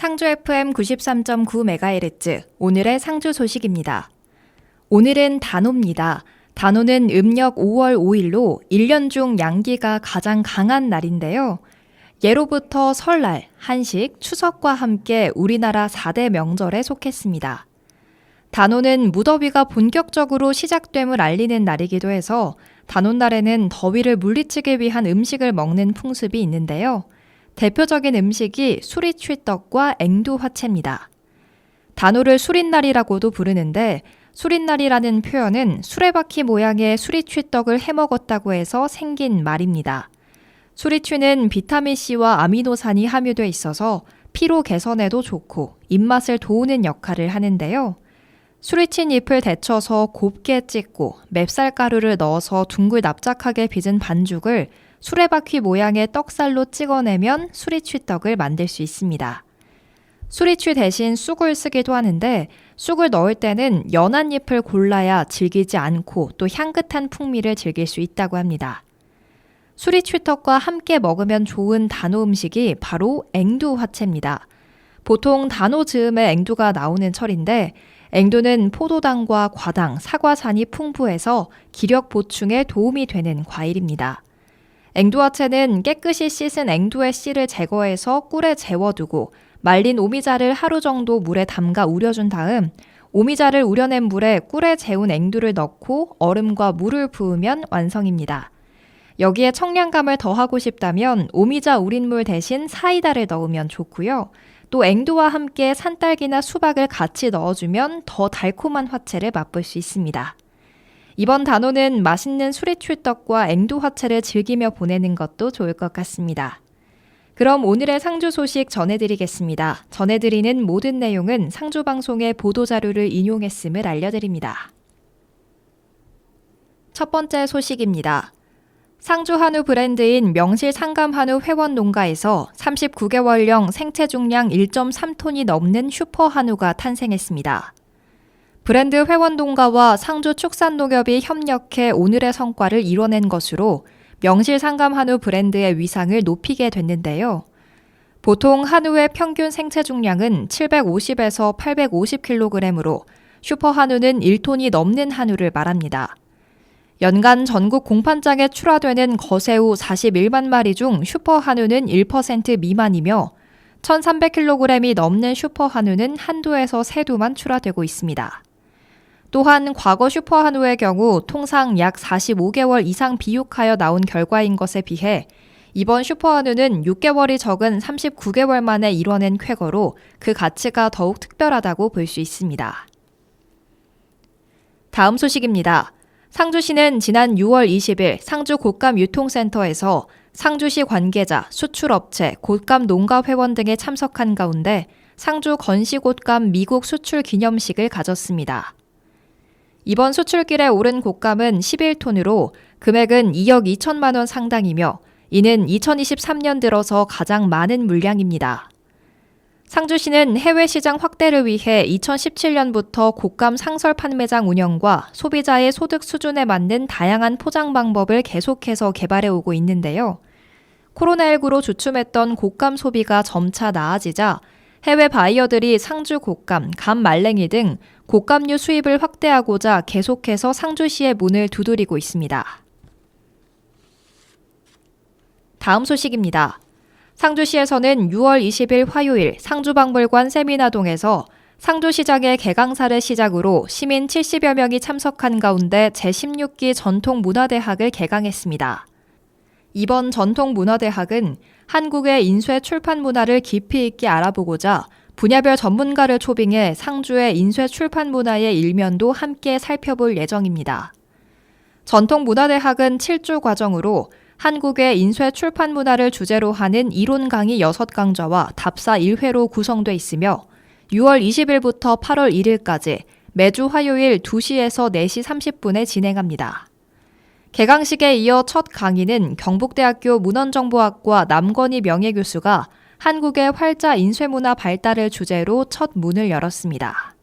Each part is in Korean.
상주 FM 93.9MHz, 오늘의 상주 소식입니다. 오늘은 단오입니다. 단오는 음력 5월 5일로 1년 중 양기가 가장 강한 날인데요. 예로부터 설날, 한식, 추석과 함께 우리나라 4대 명절에 속했습니다. 단오는 무더위가 본격적으로 시작됨을 알리는 날이기도 해서 단오날에는 더위를 물리치기 위한 음식을 먹는 풍습이 있는데요. 대표적인 음식이 수리취떡과 앵두화채입니다. 단오를 수린날이라고도 부르는데 수린날이라는 표현은 수레바퀴 모양의 수리취떡을 해먹었다고 해서 생긴 말입니다. 수리취는 비타민C와 아미노산이 함유돼 있어서 피로 개선에도 좋고 입맛을 도우는 역할을 하는데요. 수리친 잎을 데쳐서 곱게 찢고 맵쌀가루를 넣어서 둥글 납작하게 빚은 반죽을 수레바퀴 모양의 떡살로 찍어내면 수리취떡을 만들 수 있습니다. 수리취 대신 쑥을 쓰기도 하는데 쑥을 넣을 때는 연한 잎을 골라야 질기지 않고 또 향긋한 풍미를 즐길 수 있다고 합니다. 수리취떡과 함께 먹으면 좋은 단오 음식이 바로 앵두화채입니다. 보통 단오 즈음에 앵두가 나오는 철인데 앵두는 포도당과 과당, 사과산이 풍부해서 기력 보충에 도움이 되는 과일입니다. 앵두화채는 깨끗이 씻은 앵두의 씨를 제거해서 꿀에 재워두고 말린 오미자를 하루 정도 물에 담가 우려준 다음 오미자를 우려낸 물에 꿀에 재운 앵두를 넣고 얼음과 물을 부으면 완성입니다. 여기에 청량감을 더하고 싶다면 오미자 우린 물 대신 사이다를 넣으면 좋고요. 또 앵두와 함께 산딸기나 수박을 같이 넣어주면 더 달콤한 화채를 맛볼 수 있습니다. 이번 단오는 맛있는 수리취떡과 앵두화채를 즐기며 보내는 것도 좋을 것 같습니다. 그럼 오늘의 상주 소식 전해드리겠습니다. 전해드리는 모든 내용은 상주방송의 보도자료를 인용했음을 알려드립니다. 첫 번째 소식입니다. 상주 한우 브랜드인 명실 상감한우 회원 농가에서 39개월령 생체 중량 1.3톤이 넘는 슈퍼 한우가 탄생했습니다. 브랜드 회원 농가와 상주 축산농협이 협력해 오늘의 성과를 이뤄낸 것으로 명실 상감 한우 브랜드의 위상을 높이게 됐는데요. 보통 한우의 평균 생체 중량은 750에서 850kg으로 슈퍼 한우는 1톤이 넘는 한우를 말합니다. 연간 전국 공판장에 출하되는 거새우 41만 마리 중 슈퍼 한우는 1% 미만이며 1,300kg이 넘는 슈퍼 한우는 한두에서 세 두만 출하되고 있습니다. 또한 과거 슈퍼 한우의 경우 통상 약 45개월 이상 비육하여 나온 결과인 것에 비해 이번 슈퍼 한우는 6개월이 적은 39개월 만에 이뤄낸 쾌거로 그 가치가 더욱 특별하다고 볼 수 있습니다. 다음 소식입니다. 상주시는 지난 6월 20일 상주 곶감유통센터에서 상주시 관계자, 수출업체, 곶감 농가회원 등이 참석한 가운데 상주 건시곶감 미국 수출 기념식을 가졌습니다. 이번 수출길에 오른 곶감은 11톤으로 금액은 2억 2천만 원 상당이며 이는 2023년 들어서 가장 많은 물량입니다. 상주시는 해외 시장 확대를 위해 2017년부터 곶감 상설 판매장 운영과 소비자의 소득 수준에 맞는 다양한 포장 방법을 계속해서 개발해 오고 있는데요. 코로나19로 주춤했던 곶감 소비가 점차 나아지자 해외 바이어들이 상주 곶감, 감 말랭이 등 곶감류 수입을 확대하고자 계속해서 상주시의 문을 두드리고 있습니다. 다음 소식입니다. 상주시에서는 6월 20일 화요일 상주박물관 세미나동에서 상주시장의 개강사를 시작으로 시민 70여 명이 참석한 가운데 제16기 전통문화대학을 개강했습니다. 이번 전통문화대학은 한국의 인쇄 출판 문화를 깊이 있게 알아보고자 분야별 전문가를 초빙해 상주의 인쇄 출판 문화의 일면도 함께 살펴볼 예정입니다. 전통문화대학은 7주 과정으로 한국의 인쇄 출판 문화를 주제로 하는 이론 강의 6강좌와 답사 1회로 구성돼 있으며 6월 20일부터 8월 1일까지 매주 화요일 2시에서 4시 30분에 진행합니다. 개강식에 이어 첫 강의는 경북대학교 문헌정보학과 남건희 명예교수가 한국의 활자 인쇄문화 발달을 주제로 첫 문을 열었습니다.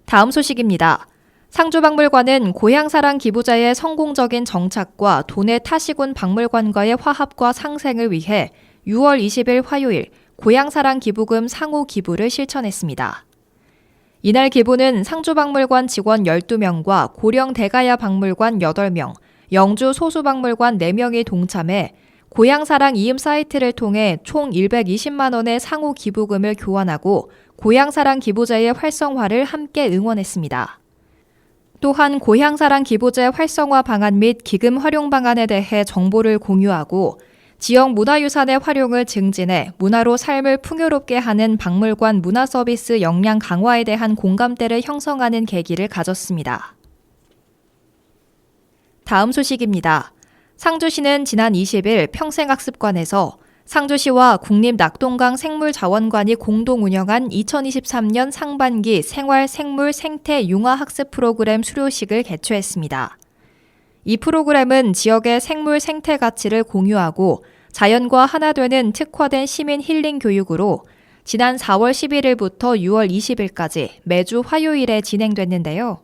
다음 소식입니다. 상주박물관은 고향사랑 기부자의 성공적인 정착과 도내 타시군 박물관과의 화합과 상생을 위해 6월 20일 화요일 고향사랑 기부금 상호 기부를 실천했습니다. 이날 기부는 상주박물관 직원 12명과 고령 대가야 박물관 8명, 영주 소수박물관 4명이 동참해 고향사랑 이음 사이트를 통해 총 120만 원의 상호 기부금을 교환하고 고향사랑 기부제의 활성화를 함께 응원했습니다. 또한 고향사랑 기부제 활성화 방안 및 기금 활용 방안에 대해 정보를 공유하고 지역 문화유산의 활용을 증진해 문화로 삶을 풍요롭게 하는 박물관 문화 서비스 역량 강화에 대한 공감대를 형성하는 계기를 가졌습니다. 다음 소식입니다. 상주시는 지난 20일 평생학습관에서 상주시와 국립낙동강 생물자원관이 공동 운영한 2023년 상반기 생활, 생물, 생태, 융화 학습 프로그램 수료식을 개최했습니다. 이 프로그램은 지역의 생물 생태 가치를 공유하고 자연과 하나 되는 특화된 시민 힐링 교육으로 지난 4월 11일부터 6월 20일까지 매주 화요일에 진행됐는데요.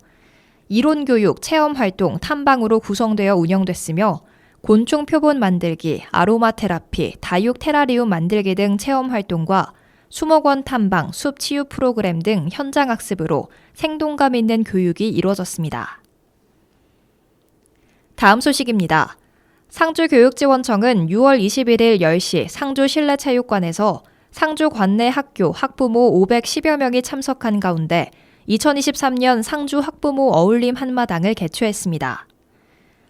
이론 교육, 체험 활동, 탐방으로 구성되어 운영됐으며 곤충 표본 만들기, 아로마 테라피, 다육 테라리움 만들기 등 체험 활동과 수목원 탐방, 숲 치유 프로그램 등 현장 학습으로 생동감 있는 교육이 이루어졌습니다. 다음 소식입니다. 상주교육지원청은 6월 21일 10시 상주 실내체육관에서 상주 관내 학교 학부모 510여 명이 참석한 가운데 2023년 상주 학부모 어울림 한마당을 개최했습니다.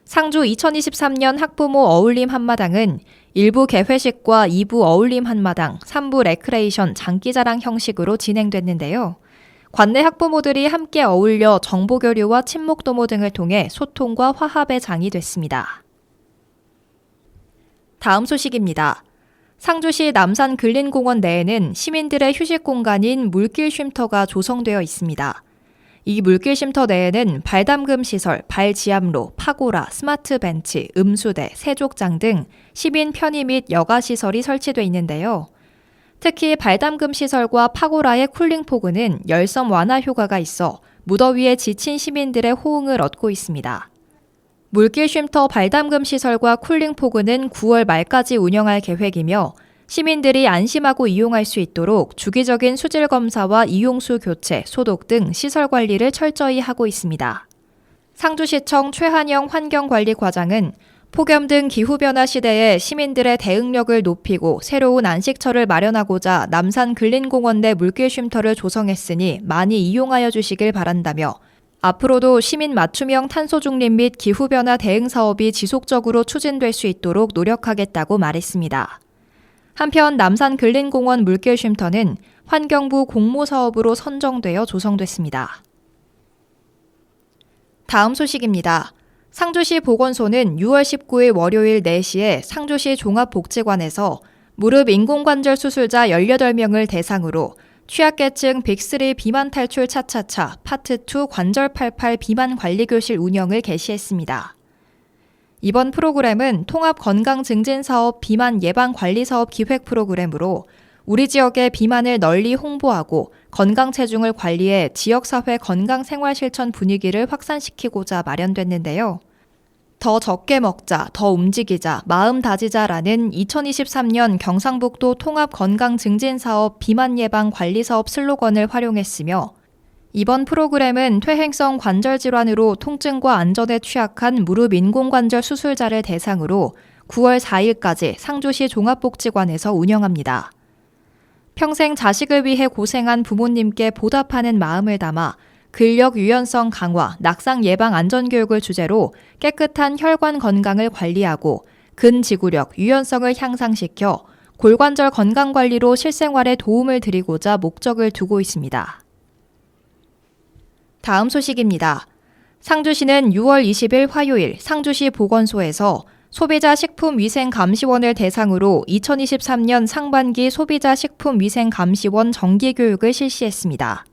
상주 2023년 학부모 어울림 한마당은 1부 개회식과 2부 어울림 한마당, 3부 레크레이션 장기자랑 형식으로 진행됐는데요. 관내 학부모들이 함께 어울려 정보교류와 친목도모 등을 통해 소통과 화합의 장이 됐습니다. 다음 소식입니다. 상주시 남산 근린공원 내에는 시민들의 휴식 공간인 물길 쉼터가 조성되어 있습니다. 이 물길 쉼터 내에는 발담금 시설, 발지압로, 파고라, 스마트 벤치, 음수대, 세족장 등 시민 편의 및 여가 시설이 설치돼 있는데요. 특히 발담금 시설과 파고라의 쿨링 포그는 열섬 완화 효과가 있어 무더위에 지친 시민들의 호응을 얻고 있습니다. 물길 쉼터 발담금 시설과 쿨링 포그는 9월 말까지 운영할 계획이며 시민들이 안심하고 이용할 수 있도록 주기적인 수질 검사와 이용수 교체, 소독 등 시설 관리를 철저히 하고 있습니다. 상주시청 최한영 환경관리과장은 폭염 등 기후변화 시대에 시민들의 대응력을 높이고 새로운 안식처를 마련하고자 남산 근린공원 내 물길 쉼터를 조성했으니 많이 이용하여 주시길 바란다며 앞으로도 시민 맞춤형 탄소 중립 및 기후변화 대응 사업이 지속적으로 추진될 수 있도록 노력하겠다고 말했습니다. 한편 남산 근린공원 물길 쉼터는 환경부 공모사업으로 선정되어 조성됐습니다. 다음 소식입니다. 상주시 보건소는 6월 19일 월요일 4시에 상주시 종합복지관에서 무릎 인공관절 수술자 18명을 대상으로 취약계층 빅3 비만 탈출 차차차 파트 2 관절 88 비만 관리교실 운영을 개시했습니다. 이번 프로그램은 통합건강증진사업 비만 예방관리사업 기획 프로그램으로 우리 지역의 비만을 널리 홍보하고 건강체중을 관리해 지역사회 건강생활실천 분위기를 확산시키고자 마련됐는데요. 더 적게 먹자, 더 움직이자, 마음 다지자라는 2023년 경상북도 통합건강증진사업 비만예방관리사업 슬로건을 활용했으며 이번 프로그램은 퇴행성 관절질환으로 통증과 안전에 취약한 무릎 인공관절 수술자를 대상으로 9월 4일까지 상주시 종합복지관에서 운영합니다. 평생 자식을 위해 고생한 부모님께 보답하는 마음을 담아 근력 유연성 강화, 낙상 예방 안전교육을 주제로 깨끗한 혈관 건강을 관리하고 근지구력, 유연성을 향상시켜 골관절 건강관리로 실생활에 도움을 드리고자 목적을 두고 있습니다. 다음 소식입니다. 상주시는 6월 20일 화요일 상주시 보건소에서 소비자 식품위생감시원을 대상으로 2023년 상반기 소비자 식품위생감시원 정기교육을 실시했습니다.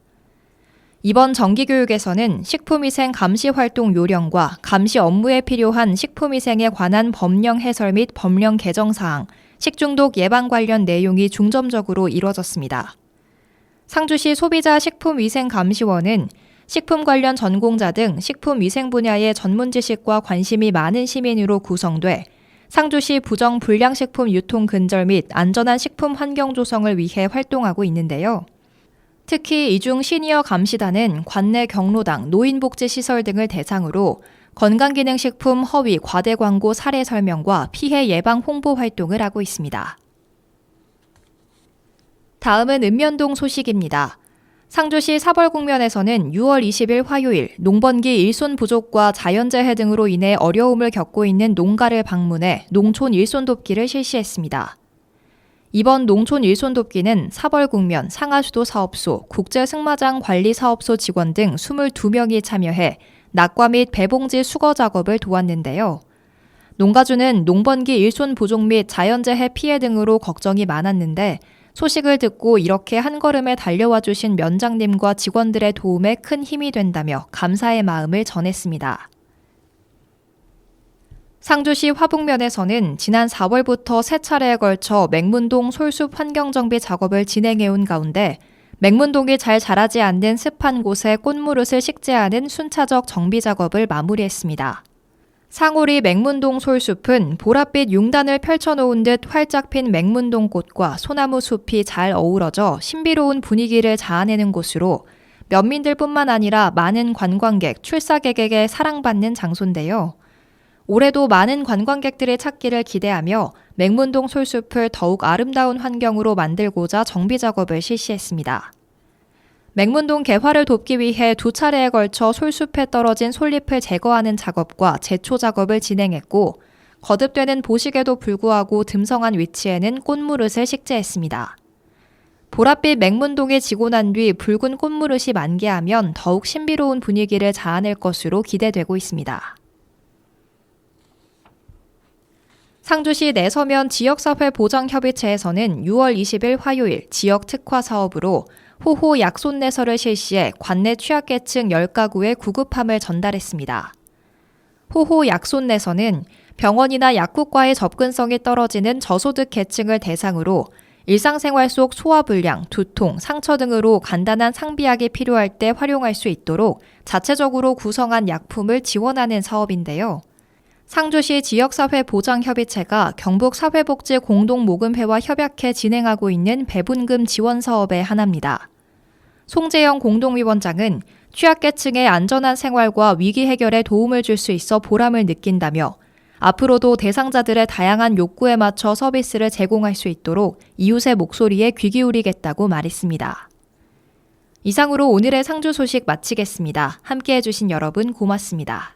이번 정기교육에서는 식품위생 감시 활동 요령과 감시 업무에 필요한 식품위생에 관한 법령 해설 및 법령 개정 사항, 식중독 예방 관련 내용이 중점적으로 이뤄졌습니다. 상주시 소비자 식품위생감시원은 식품 관련 전공자 등 식품위생 분야의 전문 지식과 관심이 많은 시민으로 구성돼 상주시 부정 불량식품 유통 근절 및 안전한 식품 환경 조성을 위해 활동하고 있는데요. 특히 이중 시니어 감시단은 관내 경로당, 노인복지시설 등을 대상으로 건강기능식품 허위 과대 광고 사례 설명과 피해 예방 홍보 활동을 하고 있습니다. 다음은 읍면동 소식입니다. 상주시 사벌국면에서는 6월 20일 화요일 농번기 일손 부족과 자연재해 등으로 인해 어려움을 겪고 있는 농가를 방문해 농촌 일손 돕기를 실시했습니다. 이번 농촌 일손 돕기는 사벌국면 상하수도 사업소, 국제승마장 관리사업소 직원 등 22명이 참여해 낙과 및 배봉지 수거 작업을 도왔는데요. 농가주는 농번기 일손 부족 및 자연재해 피해 등으로 걱정이 많았는데 소식을 듣고 이렇게 한 걸음에 달려와 주신 면장님과 직원들의 도움에 큰 힘이 된다며 감사의 마음을 전했습니다. 상주시 화북면에서는 지난 4월부터 세 차례에 걸쳐 맹문동 솔숲 환경정비 작업을 진행해온 가운데 맹문동이 잘 자라지 않는 습한 곳에 꽃무릇을 식재하는 순차적 정비 작업을 마무리했습니다. 상우리 맹문동 솔숲은 보랏빛 융단을 펼쳐놓은 듯 활짝 핀 맹문동 꽃과 소나무 숲이 잘 어우러져 신비로운 분위기를 자아내는 곳으로 면민들뿐만 아니라 많은 관광객, 출사객에게 사랑받는 장소인데요. 올해도 많은 관광객들의 찾기를 기대하며 맹문동 솔숲을 더욱 아름다운 환경으로 만들고자 정비 작업을 실시했습니다. 맹문동 개화를 돕기 위해 두 차례에 걸쳐 솔숲에 떨어진 솔잎을 제거하는 작업과 제초 작업을 진행했고 거듭되는 보식에도 불구하고 듬성한 위치에는 꽃무릇을 식재했습니다. 보랏빛 맹문동이 지고 난 뒤 붉은 꽃무릇이 만개하면 더욱 신비로운 분위기를 자아낼 것으로 기대되고 있습니다. 상주시 내서면 지역사회 보장협의체에서는 6월 20일 화요일 지역 특화 사업으로 호호 약손내서를 실시해 관내 취약계층 10가구에 구급함을 전달했습니다. 호호 약손내서는 병원이나 약국과의 접근성이 떨어지는 저소득 계층을 대상으로 일상생활 속 소화불량, 두통, 상처 등으로 간단한 상비약이 필요할 때 활용할 수 있도록 자체적으로 구성한 약품을 지원하는 사업인데요. 상주시 지역사회보장협의체가 경북사회복지공동모금회와 협약해 진행하고 있는 배분금 지원 사업의 하나입니다. 송재영 공동위원장은 취약계층의 안전한 생활과 위기 해결에 도움을 줄 수 있어 보람을 느낀다며 앞으로도 대상자들의 다양한 욕구에 맞춰 서비스를 제공할 수 있도록 이웃의 목소리에 귀 기울이겠다고 말했습니다. 이상으로 오늘의 상주 소식 마치겠습니다. 함께해 주신 여러분 고맙습니다.